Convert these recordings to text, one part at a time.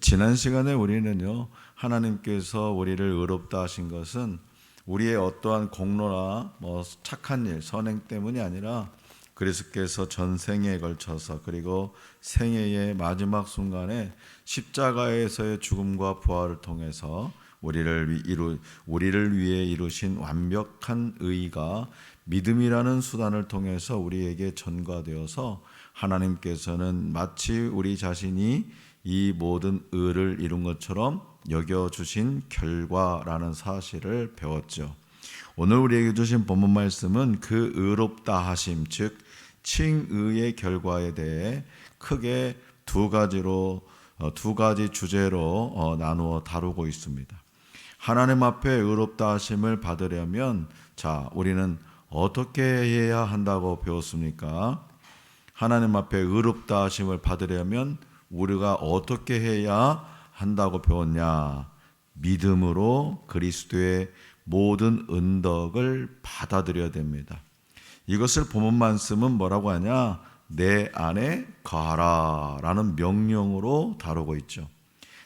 지난 시간에 우리는요, 하나님께서 우리를 의롭다 하신 것은 우리의 어떠한 공로나 착한 일, 선행 때문이 아니라 그리스도께서 전생에 걸쳐서 그리고 생애의 마지막 순간에 십자가에서의 죽음과 부활을 통해서 우리를 위해 이루신 완벽한 의가 믿음이라는 수단을 통해서 우리에게 전가되어서 하나님께서는 마치 우리 자신이 이 모든 의를 이룬 것처럼 여겨주신 결과라는 사실을 배웠죠. 오늘 우리에게 주신 본문 말씀은 그 의롭다 하심, 즉 칭의의 결과에 대해 크게 두 가지 주제로 나누어 다루고 있습니다. 하나님 앞에 의롭다 하심을 받으려면 우리는 어떻게 해야 한다고 배웠습니까? 하나님 앞에 의롭다 하심을 받으려면 우리가 어떻게 해야 한다고 배웠냐? 믿음으로 그리스도의 모든 은덕을 받아들여야 됩니다. 이것을 본문 말씀은 뭐라고 하냐? 내 안에 거하라 라는 명령으로 다루고 있죠.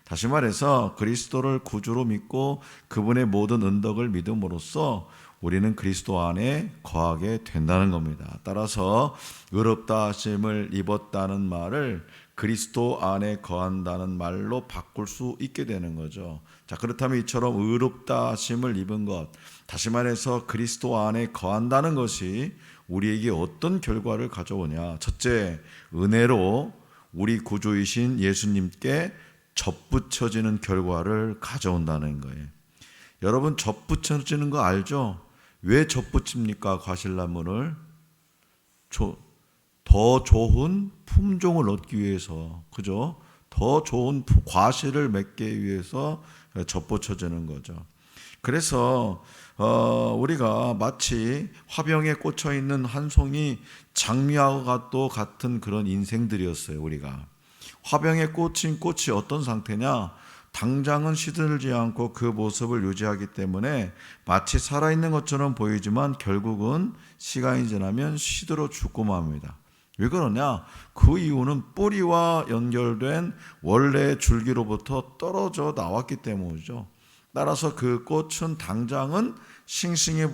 다시 말해서 그리스도를 구주로 믿고 그분의 모든 은덕을 믿음으로써 우리는 그리스도 안에 거하게 된다는 겁니다. 따라서 의롭다 하심을 입었다는 말을 그리스도 안에 거한다는 말로 바꿀 수 있게 되는 거죠. 그렇다면 이처럼 의롭다 하심을 입은 것, 다시 말해서 그리스도 안에 거한다는 것이 우리에게 어떤 결과를 가져오냐? 첫째, 은혜로 우리 구주이신 예수님께 접붙여지는 결과를 가져온다는 거예요. 여러분, 접붙여지는 거 알죠? 왜 접붙입니까? 과실나무를 더 좋은 품종을 얻기 위해서, 그죠? 더 좋은 과실을 맺기 위해서 접붙여지는 거죠. 그래서 우리가 마치 화병에 꽂혀 있는 한 송이 장미와 또 같은 그런 인생들이었어요. 우리가 화병에 꽂힌 꽃이 어떤 상태냐? 당장은 시들지 않고 그 모습을 유지하기 때문에 마치 살아있는 것처럼 보이지만 결국은 시간이 지나면 시들어 죽고 맙니다. 왜 그러냐? 그 이유는 뿌리와 연결된 원래의 줄기로부터 떨어져 나왔기 때문이죠. 따라서 그 꽃은 당장은 싱싱해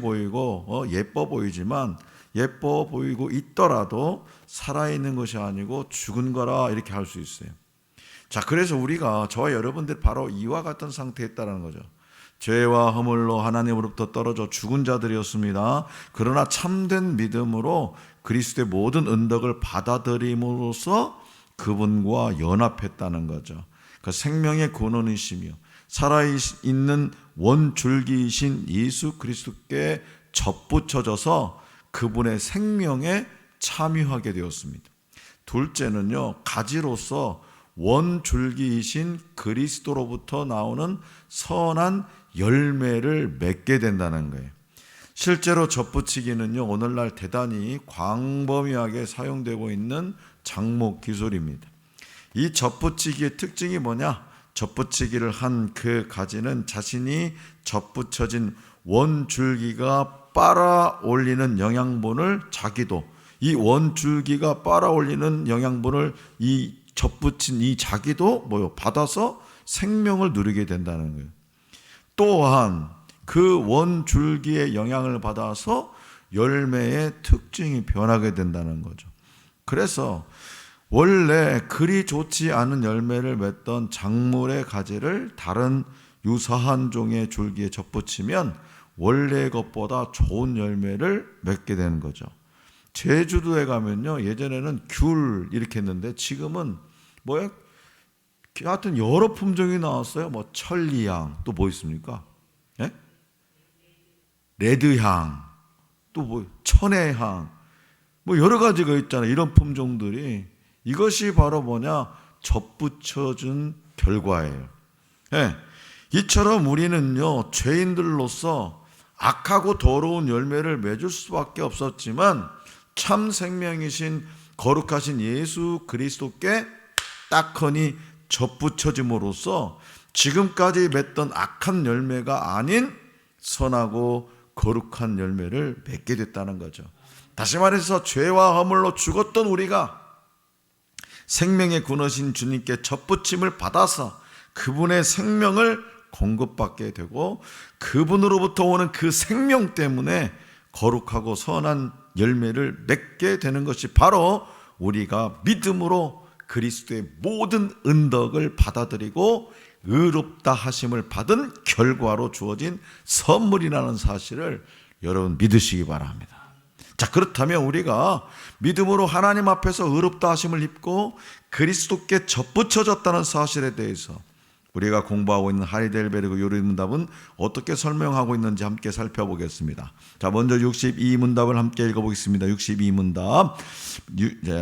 보이고 예뻐 보이지만, 예뻐 보이고 있더라도 살아있는 것이 아니고 죽은 거라 이렇게 할 수 있어요. 그래서 우리가, 저와 여러분들 바로 이와 같은 상태에 있다는 거죠. 죄와 허물로 하나님으로부터 떨어져 죽은 자들이었습니다. 그러나 참된 믿음으로 그리스도의 모든 은덕을 받아들임으로써 그분과 연합했다는 거죠. 그 생명의 근원이시며 살아있는 원줄기이신 예수 그리스도께 접붙여져서 그분의 생명에 참여하게 되었습니다. 둘째는요, 가지로서 원줄기이신 그리스도로부터 나오는 선한 열매를 맺게 된다는 거예요. 실제로 접붙이기는요, 오늘날 대단히 광범위하게 사용되고 있는 장목 기술입니다. 이 접붙이기의 특징이 뭐냐? 접붙이기를 한 그 가지는 자신이 접붙여진 원줄기가 빨아올리는 영양분을 이 원줄기가 빨아올리는 영양분을 이 접붙인 이 자기도 받아서 생명을 누리게 된다는 거예요. 또한 그 원줄기의 영향을 받아서 열매의 특징이 변하게 된다는 거죠. 그래서 원래 그리 좋지 않은 열매를 맺던 작물의 가지를 다른 유사한 종의 줄기에 접붙이면 원래 것보다 좋은 열매를 맺게 되는 거죠. 제주도에 가면요, 예전에는 귤 이렇게 했는데 지금은 하여튼 여러 품종이 나왔어요. 천리향, 또 뭐 있습니까? 예? 레드향, 또 천혜향, 여러 가지가 있잖아요. 이런 품종들이. 이것이 바로 접붙여준 결과예요. 예. 이처럼 우리는요, 죄인들로서 악하고 더러운 열매를 맺을 수밖에 없었지만 참 생명이신 거룩하신 예수 그리스도께 딱하니 접붙여짐으로써 지금까지 맺던 악한 열매가 아닌 선하고 거룩한 열매를 맺게 됐다는 거죠. 다시 말해서 죄와 허물로 죽었던 우리가 생명의 근원이신 주님께 접붙임을 받아서 그분의 생명을 공급받게 되고 그분으로부터 오는 그 생명 때문에 거룩하고 선한 열매를 맺게 되는 것이 바로 우리가 믿음으로 그리스도의 모든 은덕을 받아들이고 의롭다 하심을 받은 결과로 주어진 선물이라는 사실을 여러분 믿으시기 바랍니다. 자, 그렇다면 우리가 믿음으로 하나님 앞에서 의롭다 하심을 입고 그리스도께 접붙여졌다는 사실에 대해서 우리가 공부하고 있는 하이델베르그 요리문답은 어떻게 설명하고 있는지 함께 살펴보겠습니다. 자, 먼저 62문답을 함께 읽어보겠습니다. 62문답.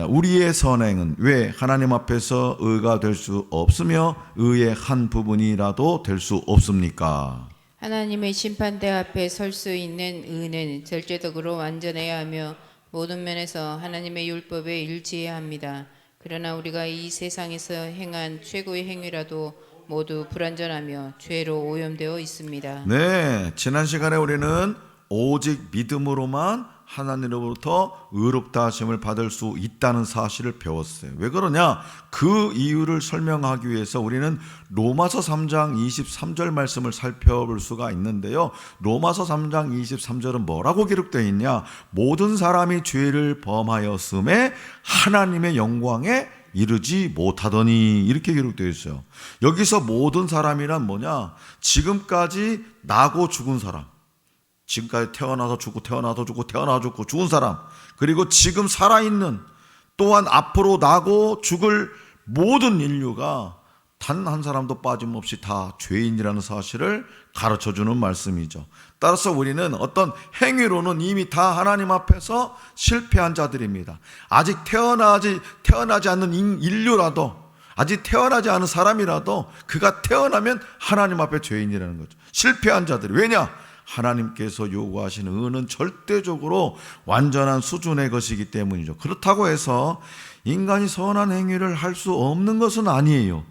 우리의 선행은 왜 하나님 앞에서 의가 될 수 없으며 의의 한 부분이라도 될 수 없습니까? 하나님의 심판대 앞에 설 수 있는 의는 절대적으로 완전해야 하며 모든 면에서 하나님의 율법에 일치해야 합니다. 그러나 우리가 이 세상에서 행한 최고의 행위라도 모두 불완전하며 죄로 오염되어 있습니다. 네, 지난 시간에 우리는 오직 믿음으로만 하나님으로부터 의롭다 하심을 받을 수 있다는 사실을 배웠어요. 왜 그러냐? 그 이유를 설명하기 위해서 우리는 로마서 3장 23절 말씀을 살펴볼 수가 있는데요. 로마서 3장 23절은 뭐라고 기록되어 있냐? 모든 사람이 죄를 범하였음에 하나님의 영광에 이르지 못하더니, 이렇게 기록되어 있어요. 여기서 모든 사람이란 뭐냐? 지금까지 나고 죽은 사람, 지금까지 태어나서 죽고 태어나서 죽고 태어나서 죽고 죽은 사람, 그리고 지금 살아있는, 또한 앞으로 나고 죽을 모든 인류가 단 한 사람도 빠짐없이 다 죄인이라는 사실을 가르쳐주는 말씀이죠. 따라서 우리는 어떤 행위로는 이미 다 하나님 앞에서 실패한 자들입니다. 아직 태어나지 않는 인류라도, 아직 태어나지 않은 사람이라도 그가 태어나면 하나님 앞에 죄인이라는 거죠. 실패한 자들이. 왜냐? 하나님께서 요구하시는 의는 절대적으로 완전한 수준의 것이기 때문이죠. 그렇다고 해서 인간이 선한 행위를 할 수 없는 것은 아니에요.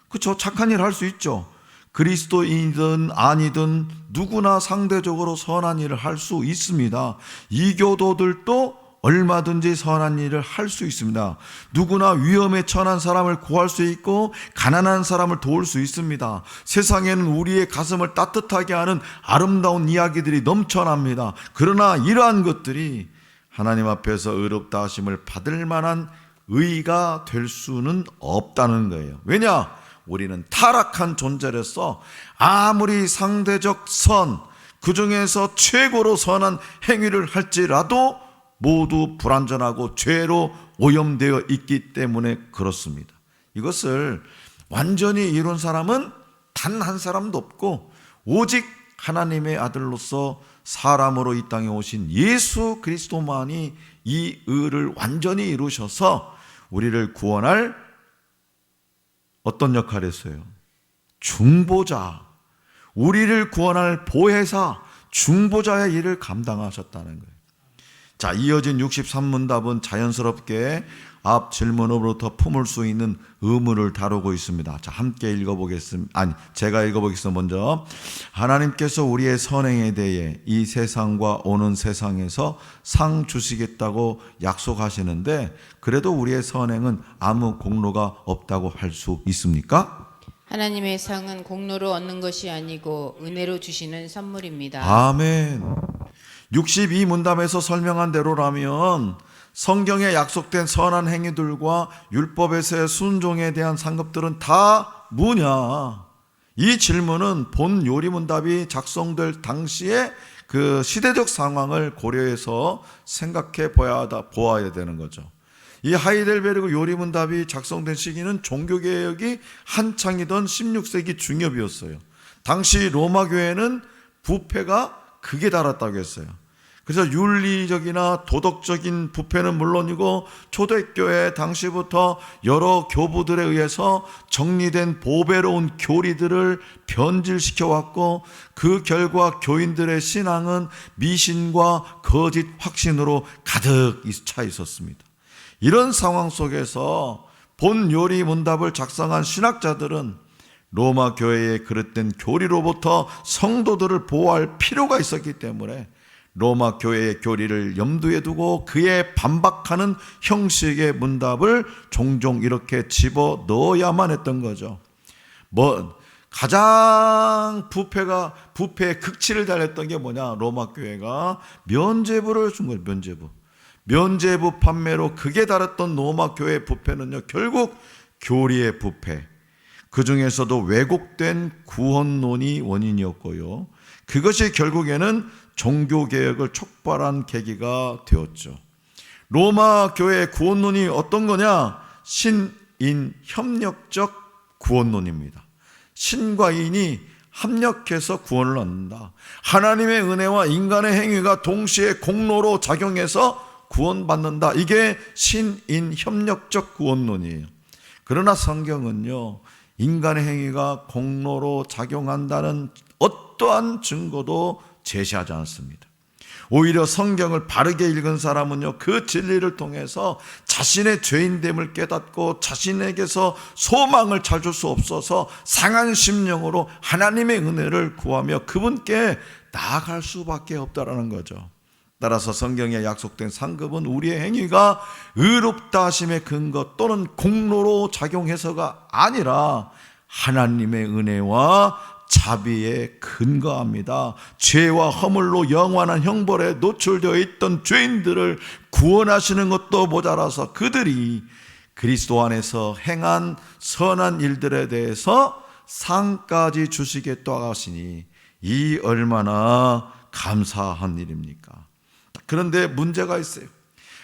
그렇죠? 착한 일 할 수 있죠. 그리스도인이든 아니든 누구나 상대적으로 선한 일을 할 수 있습니다. 이교도들도 얼마든지 선한 일을 할 수 있습니다. 누구나 위험에 처한 사람을 구할 수 있고 가난한 사람을 도울 수 있습니다. 세상에는 우리의 가슴을 따뜻하게 하는 아름다운 이야기들이 넘쳐납니다. 그러나 이러한 것들이 하나님 앞에서 의롭다 하심을 받을 만한 의가 될 수는 없다는 거예요. 왜냐? 우리는 타락한 존재로서 아무리 상대적 선, 그 중에서 최고로 선한 행위를 할지라도 모두 불완전하고 죄로 오염되어 있기 때문에 그렇습니다. 이것을 완전히 이룬 사람은 단 한 사람도 없고 오직 하나님의 아들로서 사람으로 이 땅에 오신 예수 그리스도만이 이 의를 완전히 이루셔서 우리를 구원할 어떤 역할을 했어요? 중보자, 우리를 구원할 보혜사, 중보자의 일을 감당하셨다는 거예요. 자, 이어진 63문답은 자연스럽게 앞 질문으로부터 품을 수 있는 의무를 다루고 있습니다. 자, 함께 읽어보겠습니다. 제가 읽어보겠습니다. 먼저, 하나님께서 우리의 선행에 대해 이 세상과 오는 세상에서 상 주시겠다고 약속하시는데, 그래도 우리의 선행은 아무 공로가 없다고 할 수 있습니까? 하나님의 상은 공로로 얻는 것이 아니고 은혜로 주시는 선물입니다. 아멘. 62문답에서 설명한 대로라면 성경에 약속된 선한 행위들과 율법에서의 순종에 대한 상급들은 다 뭐냐? 이 질문은 본 요리문답이 작성될 당시에 그 시대적 상황을 고려해서 생각해 보아야 되는 거죠. 이 하이델베르그 요리문답이 작성된 시기는 종교개혁이 한창이던 16세기 중엽이었어요. 당시 로마 교회는 부패가 극에 달았다고 했어요. 그래서 윤리적이나 도덕적인 부패는 물론이고 초대교회 당시부터 여러 교부들에 의해서 정리된 보배로운 교리들을 변질시켜 왔고, 그 결과 교인들의 신앙은 미신과 거짓 확신으로 가득 차 있었습니다. 이런 상황 속에서 본 요리 문답을 작성한 신학자들은 로마 교회의 그릇된 교리로부터 성도들을 보호할 필요가 있었기 때문에 로마 교회의 교리를 염두에 두고 그에 반박하는 형식의 문답을 종종 이렇게 집어 넣어야만 했던 거죠. 가장 부패의 극치를 달했던 게 뭐냐? 로마 교회가 면죄부를 준 거예요. 면죄부 판매로 극에 달했던 로마 교회의 부패는요, 결국 교리의 부패, 그 중에서도 왜곡된 구원론이 원인이었고요, 그것이 결국에는 종교개혁을 촉발한 계기가 되었죠. 로마 교회의 구원론이 어떤 거냐? 신인 협력적 구원론입니다. 신과 인이 합력해서 구원을 얻는다. 하나님의 은혜와 인간의 행위가 동시에 공로로 작용해서 구원받는다. 이게 신인 협력적 구원론이에요. 그러나 성경은요, 인간의 행위가 공로로 작용한다는 어떠한 증거도 제시하지 않습니다. 오히려 성경을 바르게 읽은 사람은요, 그 진리를 통해서 자신의 죄인됨을 깨닫고 자신에게서 소망을 찾을 수 없어서 상한 심령으로 하나님의 은혜를 구하며 그분께 나아갈 수밖에 없다라는 거죠. 따라서 성경에 약속된 상급은 우리의 행위가 의롭다 하심의 근거 또는 공로로 작용해서가 아니라 하나님의 은혜와 자비에 근거합니다. 죄와 허물로 영원한 형벌에 노출되어 있던 죄인들을 구원하시는 것도 모자라서 그들이 그리스도 안에서 행한 선한 일들에 대해서 상까지 주시겠다고 하시니 이 얼마나 감사한 일입니까? 그런데 문제가 있어요.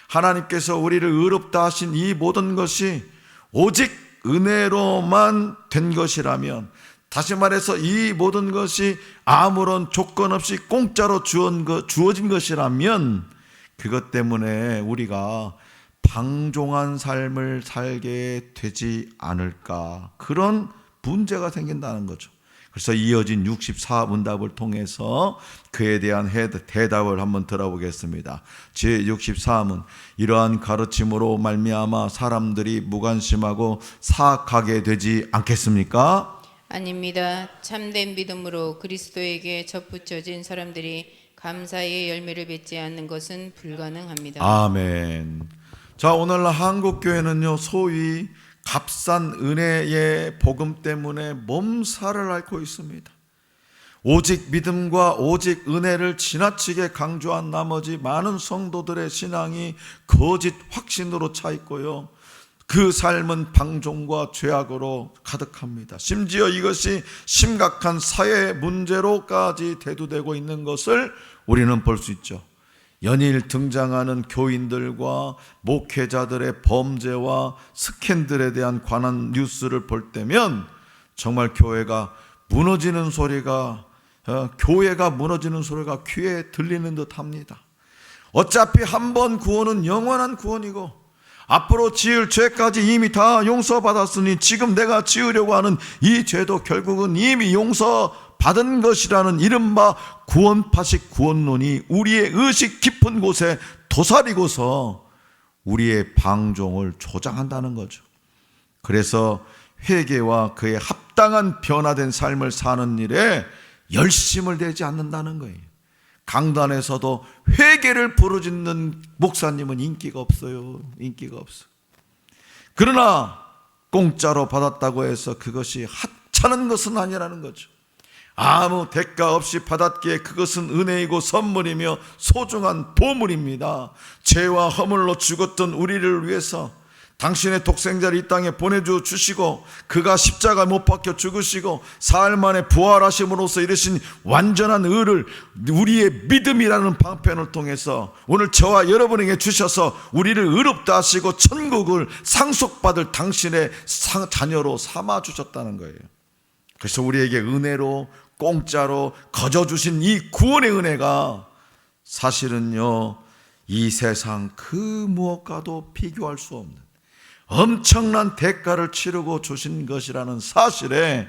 하나님께서 우리를 의롭다 하신 이 모든 것이 오직 은혜로만 된 것이라면, 다시 말해서 이 모든 것이 아무런 조건 없이 공짜로 주어진 것이라면 그것 때문에 우리가 방종한 삶을 살게 되지 않을까, 그런 문제가 생긴다는 거죠. 그래서 이어진 64문답을 통해서 그에 대한 대답을 한번 들어보겠습니다. 제64문, 이러한 가르침으로 말미암아 사람들이 무관심하고 사악하게 되지 않겠습니까? 아닙니다. 참된 믿음으로 그리스도에게 접붙여진 사람들이 감사의 열매를 맺지 않는 것은 불가능합니다. 아멘. 자, 오늘날 한국 교회는요, 소위 값싼 은혜의 복음 때문에 몸살을 앓고 있습니다. 오직 믿음과 오직 은혜를 지나치게 강조한 나머지 많은 성도들의 신앙이 거짓 확신으로 차 있고요, 그 삶은 방종과 죄악으로 가득합니다. 심지어 이것이 심각한 사회 문제로까지 대두되고 있는 것을 우리는 볼 수 있죠. 연일 등장하는 교인들과 목회자들의 범죄와 스캔들에 대한 관한 뉴스를 볼 때면 정말 교회가 무너지는 소리가 귀에 들리는 듯 합니다. 어차피 한 번 구원은 영원한 구원이고 앞으로 지을 죄까지 이미 다 용서받았으니 지금 내가 지으려고 하는 이 죄도 결국은 이미 용서받은 것이라는 이른바 구원파식 구원론이 우리의 의식 깊은 곳에 도사리고서 우리의 방종을 조장한다는 거죠. 그래서 회개와 그에 합당한 변화된 삶을 사는 일에 열심을 내지 않는다는 거예요. 강단에서도 회개를 부르짖는 목사님은 인기가 없어요. 인기가 없어. 그러나 공짜로 받았다고 해서 그것이 하찮은 것은 아니라는 거죠. 아무 대가 없이 받았기에 그것은 은혜이고 선물이며 소중한 보물입니다. 죄와 허물로 죽었던 우리를 위해서 당신의 독생자를 이 땅에 보내주시고 그가 십자가 못 박혀 죽으시고 사흘 만에 부활하심으로써 이르신 완전한 의를 우리의 믿음이라는 방편을 통해서 오늘 저와 여러분에게 주셔서 우리를 의롭다 하시고 천국을 상속받을 당신의 자녀로 삼아주셨다는 거예요. 그래서 우리에게 은혜로 공짜로 거저주신 이 구원의 은혜가 사실은요, 이 세상 그 무엇과도 비교할 수 없는 엄청난 대가를 치르고 주신 것이라는 사실에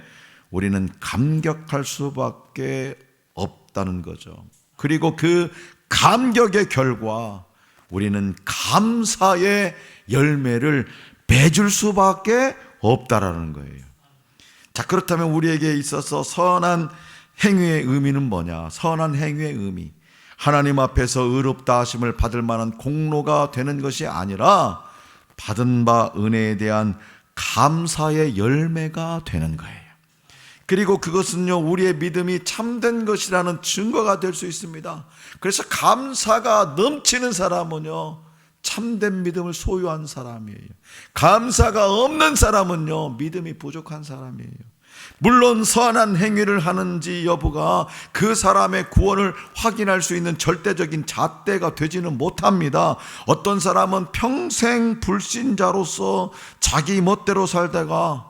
우리는 감격할 수밖에 없다는 거죠. 그리고 그 감격의 결과 우리는 감사의 열매를 맺을 수밖에 없다라는 거예요. 자, 그렇다면 우리에게 있어서 선한 행위의 의미는 뭐냐? 선한 행위의 의미, 하나님 앞에서 의롭다 하심을 받을 만한 공로가 되는 것이 아니라 받은 바 은혜에 대한 감사의 열매가 되는 거예요. 그리고 그것은요, 우리의 믿음이 참된 것이라는 증거가 될 수 있습니다. 그래서 감사가 넘치는 사람은요, 참된 믿음을 소유한 사람이에요. 감사가 없는 사람은요, 믿음이 부족한 사람이에요. 물론 선한 행위를 하는지 여부가 그 사람의 구원을 확인할 수 있는 절대적인 잣대가 되지는 못합니다. 어떤 사람은 평생 불신자로서 자기 멋대로 살다가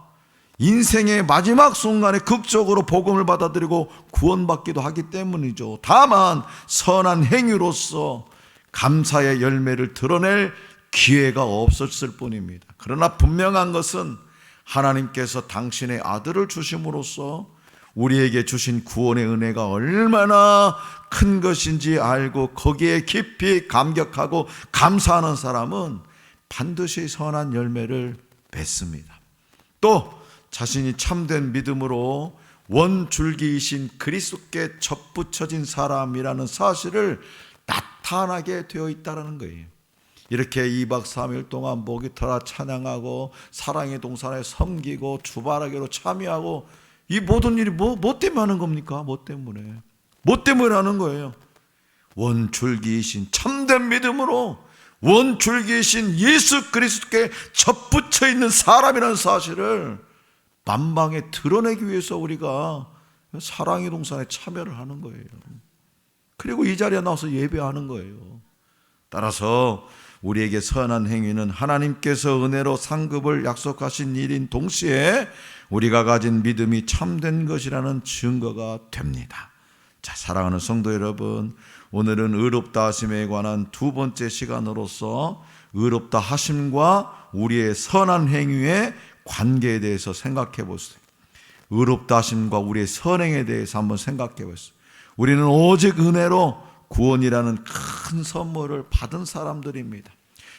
인생의 마지막 순간에 극적으로 복음을 받아들이고 구원받기도 하기 때문이죠. 다만 선한 행위로서 감사의 열매를 드러낼 기회가 없었을 뿐입니다. 그러나 분명한 것은 하나님께서 당신의 아들을 주심으로써 우리에게 주신 구원의 은혜가 얼마나 큰 것인지 알고 거기에 깊이 감격하고 감사하는 사람은 반드시 선한 열매를 맺습니다. 또 자신이 참된 믿음으로 원줄기이신 그리스도께 접붙여진 사람이라는 사실을 나타나게 되어 있다는 거예요. 이렇게 2박 3일 동안 목이 터라 찬양하고 사랑의 동산에 섬기고 주바라기로 참여하고 이 모든 일이 뭐 때문에 하는 겁니까? 뭐 때문에 하는 거예요? 원줄기이신 참된 믿음으로 원줄기이신 예수 그리스도께 접붙여 있는 사람이라는 사실을 만방에 드러내기 위해서 우리가 사랑의 동산에 참여를 하는 거예요. 그리고 이 자리에 나와서 예배하는 거예요. 따라서 우리에게 선한 행위는 하나님께서 은혜로 상급을 약속하신 일인 동시에 우리가 가진 믿음이 참된 것이라는 증거가 됩니다. 자, 사랑하는 성도 여러분, 오늘은 의롭다 하심에 관한 두 번째 시간으로서 의롭다 하심과 우리의 선한 행위의 관계에 대해서 생각해 보세요. 의롭다 하심과 우리의 선행에 대해서 한번 생각해 보세요. 우리는 오직 은혜로 구원이라는 큰 선물을 받은 사람들입니다.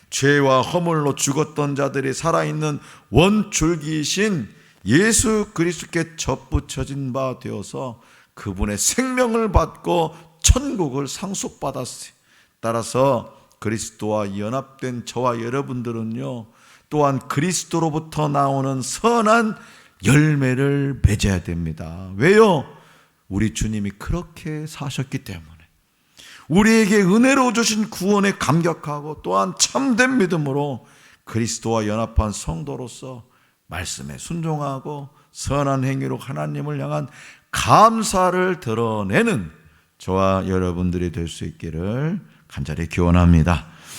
죄와 허물로 죽었던 자들이 살아있는 원줄기이신 예수 그리스도께 접붙여진 바 되어서 그분의 생명을 받고 천국을 상속받았어요. 따라서 그리스도와 연합된 저와 여러분들은요, 또한 그리스도로부터 나오는 선한 열매를 맺어야 됩니다. 왜요? 우리 주님이 그렇게 사셨기 때문에. 우리에게 은혜로 주신 구원에 감격하고 또한 참된 믿음으로 그리스도와 연합한 성도로서 말씀에 순종하고 선한 행위로 하나님을 향한 감사를 드러내는 저와 여러분들이 될 수 있기를 간절히 기원합니다.